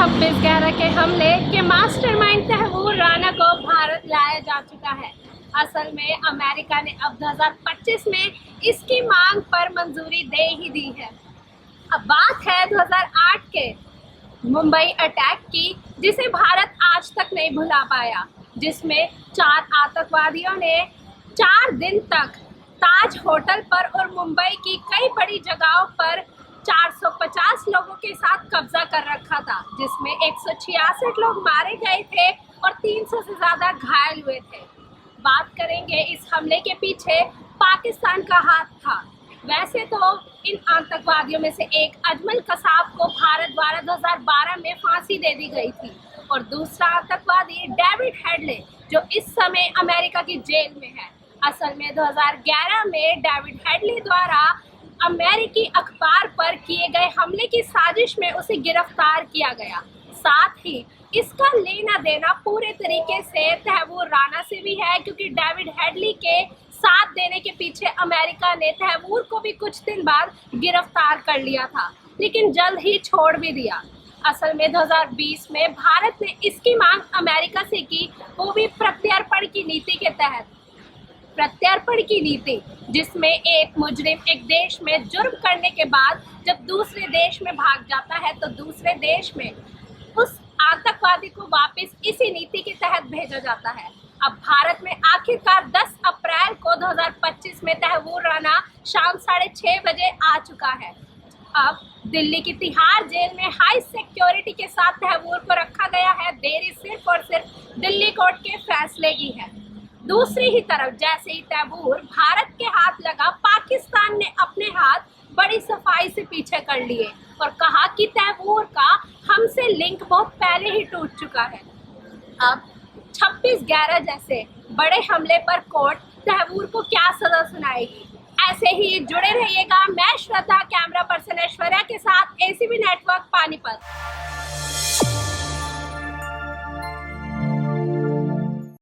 26/11 के हमले के मास्टरमाइंड तैमूर राणा को भारत लाया जा चुका है। असल में अमेरिका ने अब 2025 में इसकी मांग पर मंजूरी दे ही दी है। अब बात है 2008 के मुंबई अटैक की, जिसे भारत आज तक नहीं भुला पाया, जिसमें 4 आतंकवादियों ने 4 दिन तक ताज होटल पर और मुंबई की कई बड़ी जगहों पर 450 लोगों के साथ कब्जा कर रखा था, जिसमें 166 लोग मारे गए थे और 300 से ज़्यादा घायल हुए थे। बात करेंगे इस हमले के पीछे पाकिस्तान का हाथ था। वैसे तो इन आतंकवादियों में से एक अजमल कसाब को भारत द्वारा 2012 में फांसी दे दी गई थी और दूसरा आतंकवादी डेविड हेडले, जो इस समय अमेरिका की जेल में है। असल में 2011 में डेविड हेडले द्वारा अमेरिकी अखबार पर किए गए हमले की साजिश में उसे गिरफ्तार किया गया। साथ ही इसका लेना देना पूरे तरीके से तैमूर राणा से भी है, क्योंकि डेविड हेडली के साथ देने के पीछे अमेरिका ने तैमूर को भी कुछ दिन बाद गिरफ्तार कर लिया था, लेकिन जल्द ही छोड़ भी दिया। असल में 2020 में भारत ने इसकी मांग अमेरिका से की, वो भी प्रत्यर्पण की नीति के तहत। प्रत्यर्पण की नीति, जिसमें एक मुजरिम एक देश में जुर्म करने के बाद जब दूसरे देश में भाग जाता है तो दूसरे देश में उस आतंकवादी को वापस इसी नीति के तहत भेजा जाता है। अब भारत में आखिरकार 10 अप्रैल को 2025 में तैमूर राणा शाम 6:30 बजे आ चुका है। अब दिल्ली की तिहाड़ जेल में हाई सिक्योरिटी के साथ तैमूर को रखा गया है। देरी सिर्फ और सिर्फ दिल्ली कोर्ट के फैसले की है। दूसरी ही तरफ जैसे ही तैमूर भारत के हाथ लगा, पाकिस्तान ने अपने हाथ बड़ी सफाई से पीछे कर लिए और कहा कि तैमूर का हमसे लिंक बहुत पहले ही टूट चुका है। अब 26/11 जैसे बड़े हमले पर कोर्ट तैमूर को क्या सजा सुनाएगी? ऐसे ही जुड़े रहिएगा। मैं श्रद्धा, कैमरा पर्सन ऐश्वर्या के साथ, ACB नेटवर्क पानीपत।